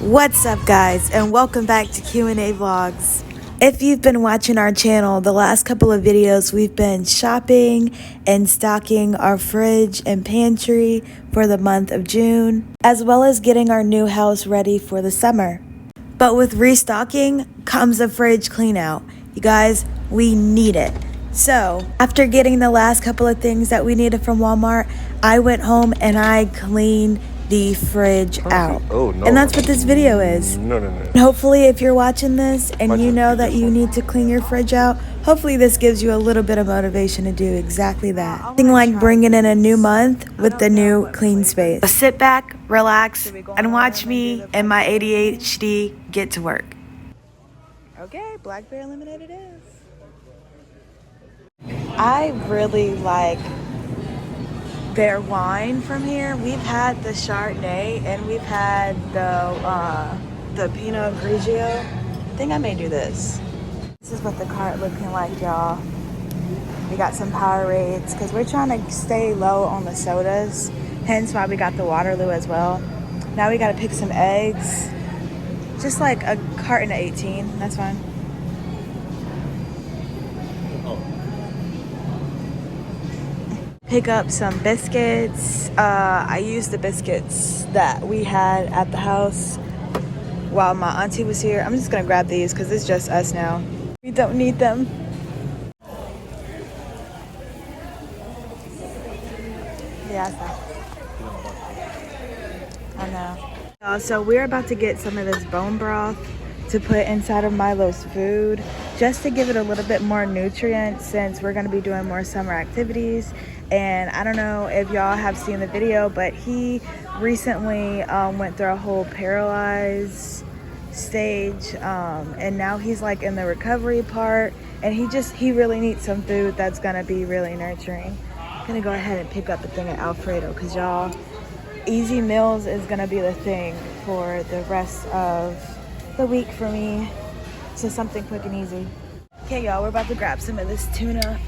What's up, guys, and welcome back to Q&A Vlogs. If you've been watching our channel, the last couple of videos we've been shopping and stocking our fridge and pantry for the month of June, as well as getting our new house ready for the summer. But with restocking comes a fridge clean out. You guys, we need it. So after getting the last couple of things that we needed from Walmart, I went home and I cleaned the fridge out. Oh, no. And that's what this video is. No. Hopefully, if you're watching this and you know that you need to clean your fridge out, hopefully this gives you a little bit of motivation to do exactly that. Nothing like bringing in a new month with the new clean space. So sit back, relax, and watch me and my ADHD get to work. Okay, Black Bear Lemonade it is. I really like their wine from here. We've had the Chardonnay and we've had the Pinot Grigio. I think I may do this. This is what the cart looking like, y'all. We got some Powerades because we're trying to stay low on the sodas, hence why we got the Waterloo as well. Now we got to pick some eggs, just like a carton of 18. That's fine. Pick up some biscuits. I used the biscuits that we had at the house while my auntie was here. I'm just gonna grab these because it's just us now. We don't need them. Yeah, I know. So we're about to get some of this bone broth to put inside of Milo's food just to give it a little bit more nutrients since we're going to be doing more summer activities. And I don't know if y'all have seen the video, but he recently went through a whole paralyzed stage, and now he's like in the recovery part, and he really needs some food that's going to be really nurturing. I'm gonna go ahead and pick up a thing of Alfredo because y'all, easy meals is going to be the thing for the rest of the week for me. So something quick and easy. Okay, y'all, we're about to grab some of this tuna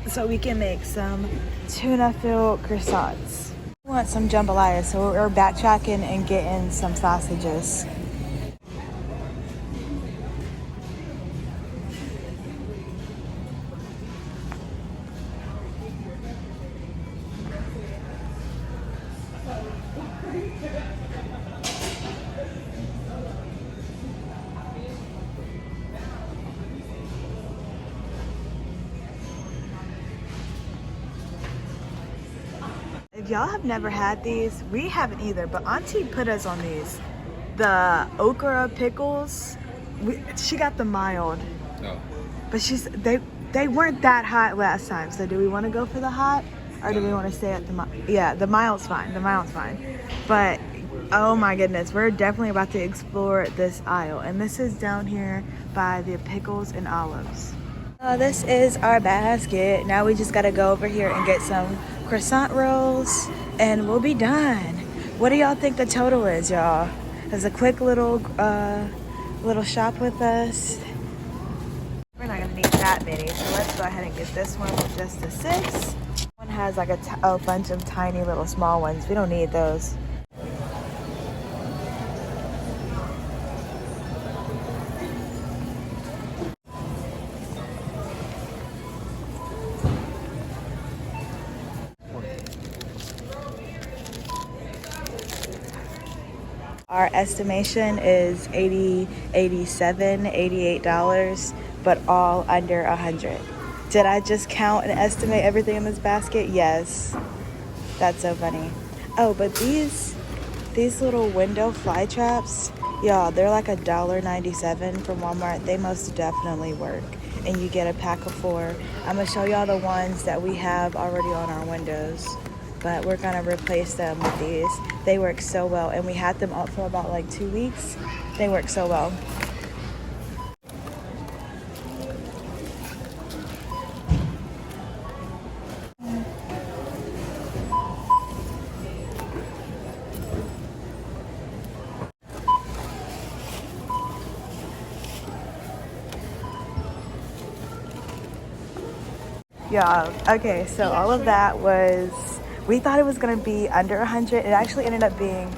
so we can make some tuna filled croissants. We want some jambalaya, so we're backtracking and getting some sausages. If y'all have never had these, we haven't either, but Auntie put us on these. The okra pickles, she got the mild. No. But they weren't that hot last time, so do we want to go for the hot? Or do we want to stay at the mild? Yeah, the mild's fine, But, oh my goodness, we're definitely about to explore this aisle. And this is down here by the pickles and olives. This is our basket. Now we just gotta go over here and get some croissant rolls and we'll be done. What do y'all think the total is, y'all? As a quick little shop with us. We're not gonna need that many, so let's go ahead and get this one with just a 6. One has like a bunch of tiny little small ones. We don't need those. Our estimation is $88, but all under 100. Did I just count and estimate everything in this basket? Yes. That's so funny. Oh, but these little window fly traps, y'all, they're like $1.97 from Walmart. They most definitely work. And you get a pack of 4. I'm gonna show y'all the ones that we have already on our windows, but we're gonna replace them with these. They work so well, and we had them up for about like 2 weeks. They work so well. Yeah, okay, so all of that was, we thought it was gonna be under 100. It actually ended up being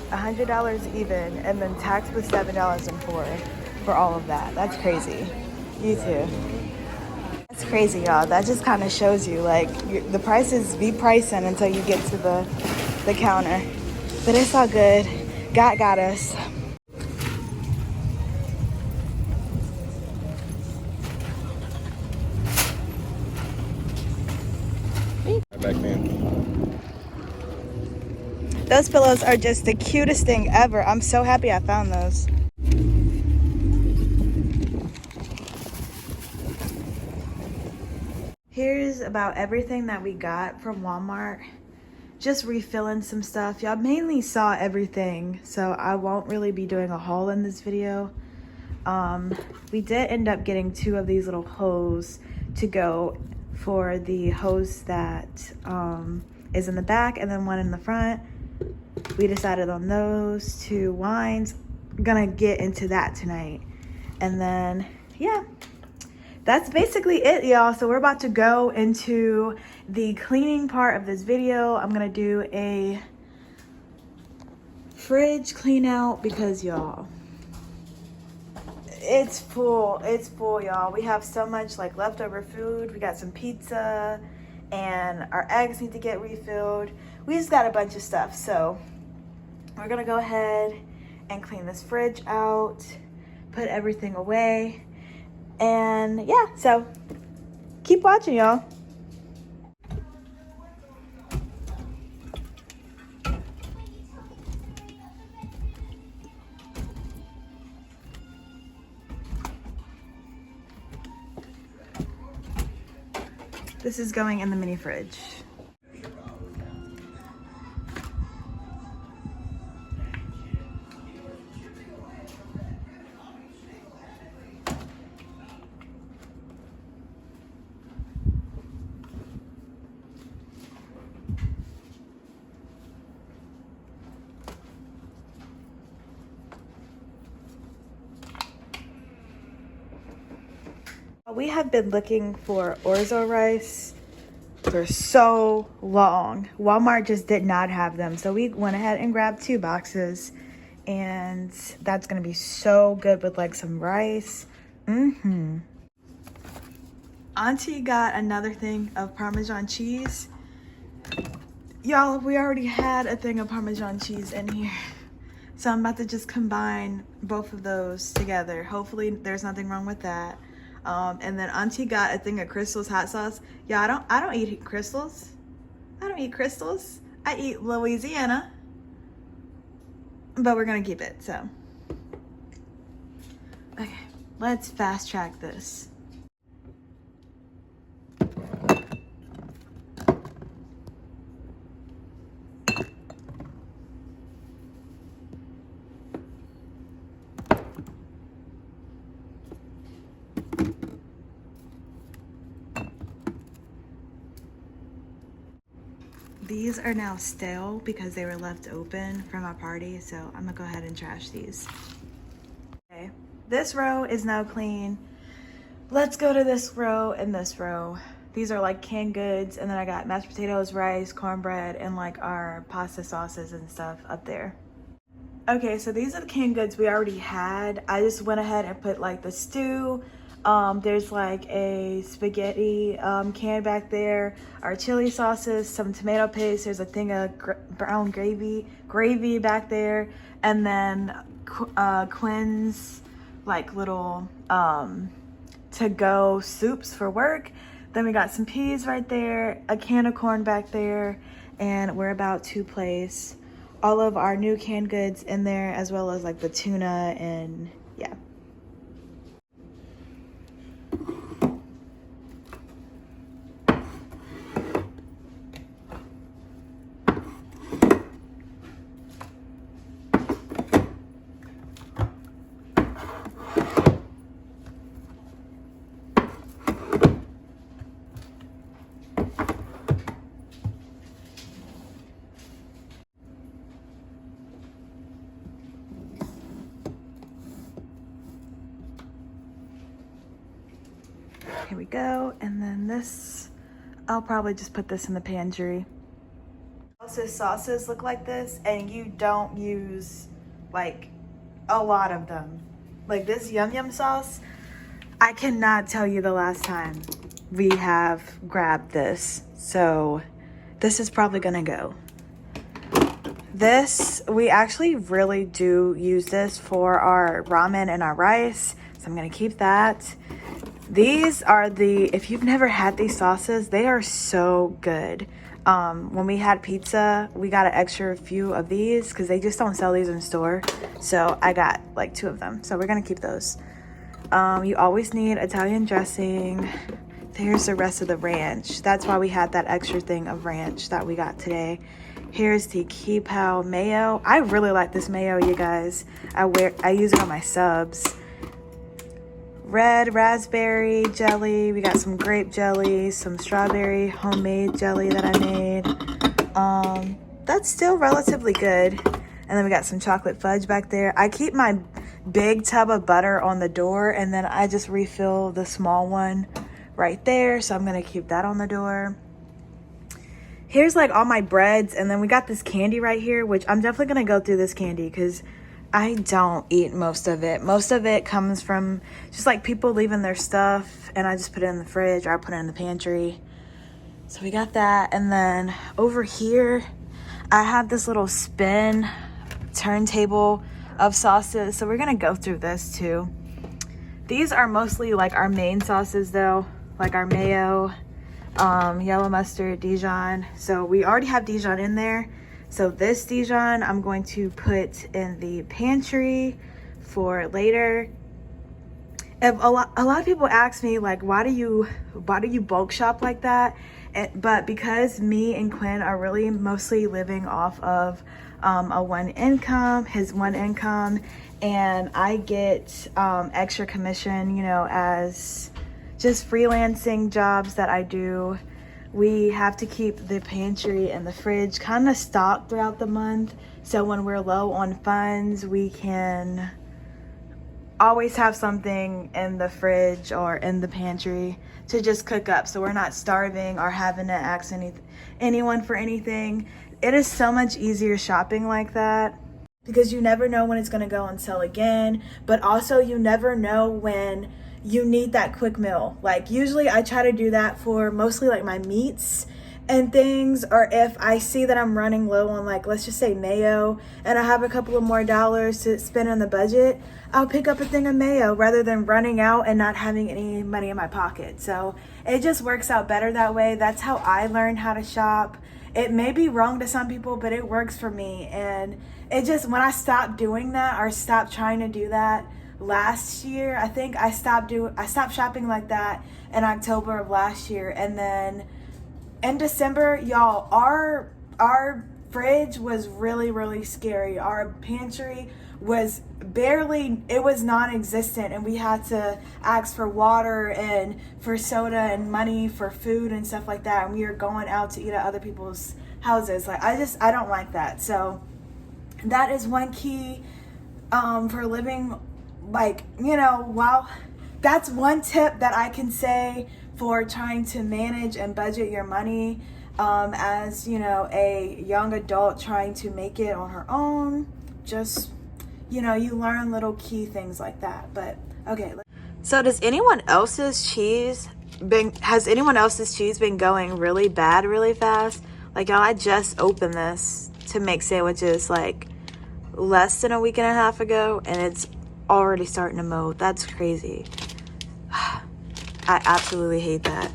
$100 even, and then tax was $7.04 for all of that. That's crazy. You too. That's crazy, y'all. That just kind of shows you, like, the prices be pricing until you get to the counter. But it's all good. God got us. Back then. Those pillows are just the cutest thing ever. I'm so happy I found those. Here's about everything that we got from Walmart. Just refilling some stuff. Y'all mainly saw everything, so I won't really be doing a haul in this video. We did end up getting 2 of these little hose to go for the hose that is in the back and then one in the front. We decided on those 2 wines. Gonna get into that tonight. And then, yeah, that's basically it, y'all. So we're about to go into the cleaning part of this video. I'm gonna do a fridge clean out because, y'all, it's full, y'all. We have so much like leftover food. We got some pizza and our eggs need to get refilled. We just got a bunch of stuff. So we're gonna go ahead and clean this fridge out, put everything away. And yeah, so keep watching, y'all. This is going in the mini fridge. We have been looking for orzo rice for so long. Walmart just did not have them. So we went ahead and grabbed 2 boxes, and that's gonna be so good with like some rice. Auntie got another thing of Parmesan cheese. Y'all, we already had a thing of Parmesan cheese in here. So I'm about to just combine both of those together. Hopefully there's nothing wrong with that. And then Auntie got a thing of Crystal's hot sauce. Yeah, I don't eat Crystals. I don't eat Crystals. I eat Louisiana. But we're gonna keep it, so. Okay, let's fast track this. These are now stale because they were left open from our party, so I'm gonna go ahead and trash these. Okay, this row is now clean. Let's go to this row and this row. These are like canned goods, and then I got mashed potatoes, rice, cornbread, and like our pasta sauces and stuff up there. Okay, so these are the canned goods we already had. I just went ahead and put like the stew. There's like a spaghetti can back there, our chili sauces, some tomato paste. There's a thing of brown gravy back there, and then Quinn's like little to-go soups for work. Then we got some peas right there, a can of corn back there, and we're about to place all of our new canned goods in there, as well as like the tuna and yeah. Here we go, and then this, I'll probably just put this in the pantry. house's sauces look like this and you don't use like a lot of them. Like this Yum Yum sauce, I cannot tell you the last time we have grabbed this. So this is probably gonna go. This, we actually really do use this for our ramen and our rice. So I'm gonna keep that. These are the, if you've never had these sauces, they are so good. When we had pizza, we got an extra few of these because they just don't sell these in store. So I got like 2 of them. So we're gonna keep those. You always need Italian dressing. There's the rest of the ranch. That's why we had that extra thing of ranch that we got today. Here's the Keepow mayo. I really like this mayo, you guys. I use it on my subs. Red raspberry jelly. We got some grape jelly, some strawberry homemade jelly that I made. That's still relatively good. And then we got some chocolate fudge back there. I keep my big tub of butter on the door and then I just refill the small one right there. So I'm gonna keep that on the door. Here's like all my breads, and then we got this candy right here, which I'm definitely gonna go through this candy because I don't eat most of it. Most of it comes from just like people leaving their stuff and I just put it in the fridge or I put it in the pantry. So we got that. And then over here, I have this little spin turntable of sauces. So we're gonna go through this too. These are mostly like our main sauces though, like our mayo, yellow mustard, Dijon. So we already have Dijon in there. So this Dijon I'm going to put in the pantry for later. If a lot of people ask me like, why do you bulk shop like that? But because me and Quinn are really mostly living off of his one income, and I get extra commission, you know, as just freelancing jobs that I do. We have to keep the pantry and the fridge kind of stocked throughout the month. So when we're low on funds, we can always have something in the fridge or in the pantry to just cook up. So we're not starving or having to ask anyone for anything. It is so much easier shopping like that because you never know when it's going to go on sale again. But also you never know when you need that quick meal. Like usually I try to do that for mostly like my meats and things, or if I see that I'm running low on like, let's just say mayo, and I have a couple of more dollars to spend on the budget, I'll pick up a thing of mayo rather than running out and not having any money in my pocket. So it just works out better that way. That's how I learned how to shop. It may be wrong to some people, but it works for me. And it just, when I stopped doing that or stopped trying to do that last year, I think I stopped shopping like that in October of last year. And then in December, y'all, our fridge was really scary. Our pantry was non-existent, and we had to ask for water and for soda and money for food and stuff like that, and we were going out to eat at other people's houses. Like I don't like that. So that is one key for living, like, you know, wow, that's one tip that I can say for trying to manage and budget your money as, you know, a young adult trying to make it on her own. Just, you know, you learn little key things like that. But okay, so has anyone else's cheese been going really bad really fast? Like, y'all, I just opened this to make sandwiches like less than a week and a half ago, and it's already starting to mold. That's crazy. I absolutely hate that.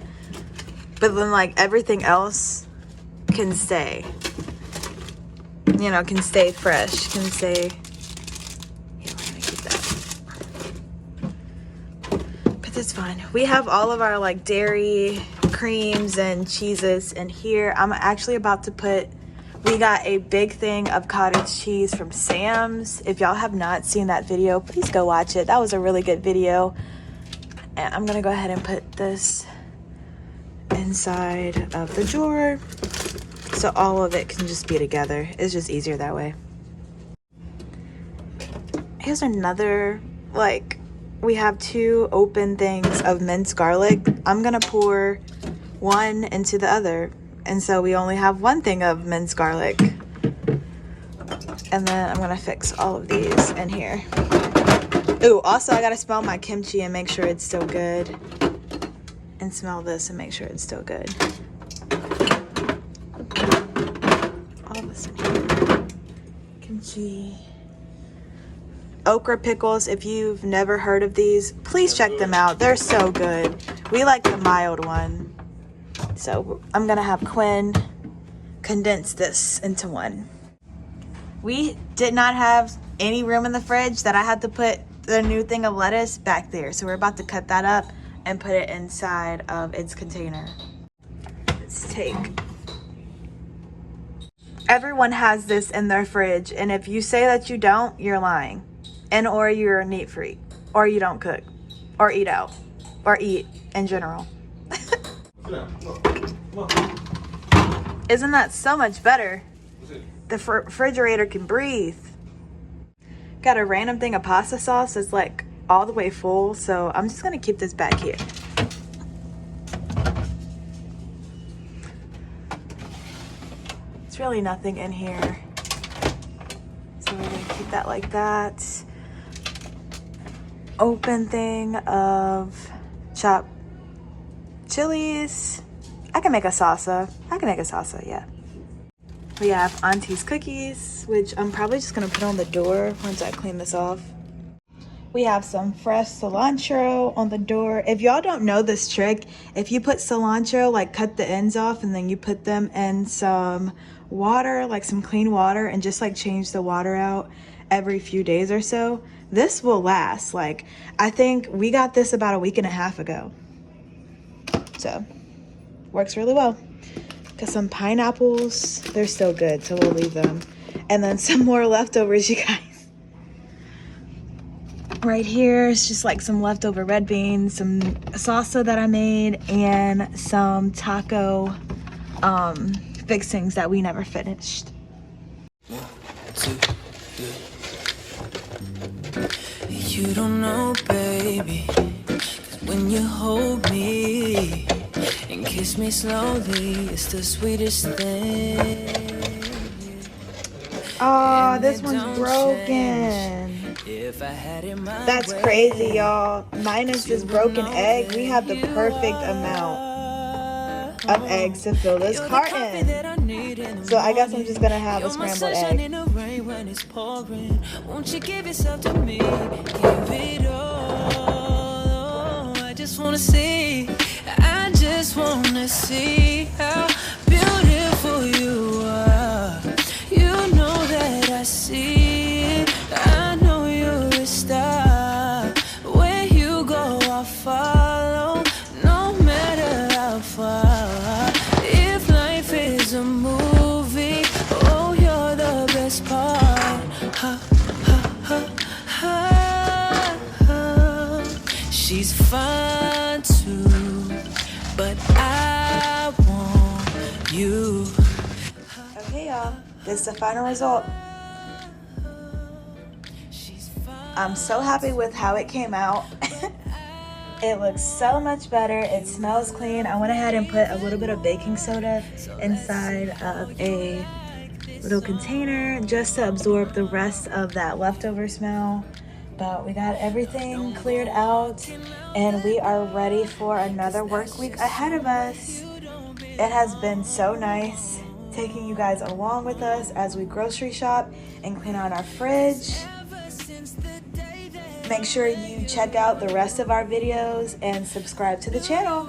But then like everything else can stay, you know, can stay fresh, can stay. Yeah, we're gonna keep that. But that's fine. We have all of our like dairy creams and cheeses in here. I'm actually about to put, we got a big thing of cottage cheese from Sam's. If y'all have not seen that video, please go watch it. That was a really good video. And I'm gonna go ahead and put this inside of the drawer so all of it can just be together. It's just easier that way. Here's another, like, we have 2 open things of minced garlic. I'm gonna pour one into the other. And so we only have one thing of minced garlic. And then I'm gonna fix all of these in here. Ooh, also I gotta smell my kimchi and make sure it's still good. And smell this and make sure it's still good. All this in here. Kimchi. Okra pickles, if you've never heard of these, please check them out. They're so good. We like the mild one. So I'm gonna have Quinn condense this into one. We did not have any room in the fridge that I had to put the new thing of lettuce back there. So we're about to cut that up and put it inside of its container. Let's take. Everyone has this in their fridge. And if you say that you don't, you're lying. And or you're a neat freak. Or you don't cook. Or eat out. Or eat in general. Isn't that so much better? The refrigerator can breathe. Got a random thing of pasta sauce that's like all the way full, so I'm just gonna keep this back here. It's really nothing in here, so we're gonna keep that like that. Open thing of chopped chilies. I can make a salsa. Yeah. We have Auntie's cookies, which I'm probably just gonna put on the door once I clean this off. We have some fresh cilantro on the door. If y'all don't know this trick, if you put cilantro, like cut the ends off and then you put them in some water, like some clean water, and just like change the water out every few days or so, this will last. Like, I think we got this about a week and a half ago. So, works really well. Got some pineapples. They're still good, so we'll leave them. And then some more leftovers, you guys. Right here is just like some leftover red beans, some salsa that I made, and some taco fixings that we never finished. 1, 2, 3. You don't know, baby, 'cause when you hold me and kiss me slowly, it's the sweetest thing. Oh, this one's broken. That's crazy, y'all. Minus this broken egg, we have the perfect amount of eggs to fill this carton. So I guess I'm just gonna have a scrambled egg. Won't you give yourself to me? Give it all. I just wanna see. I just wanna see how beautiful you are. You know that I see it. I know you're a star. Where you go, I'll follow, no matter how far. If life is a movie, oh, you're the best part. Ha, ha, ha, ha. She's fine too, but I want you. Okay, y'all. This is the final result. I'm so happy with how it came out. It looks so much better. It smells clean. I went ahead and put a little bit of baking soda inside of a little container just to absorb the rest of that leftover smell. But we got everything cleared out and we are ready for another work week ahead of us. It has been so nice taking you guys along with us as we grocery shop and clean out our fridge. Make sure you check out the rest of our videos and subscribe to the channel.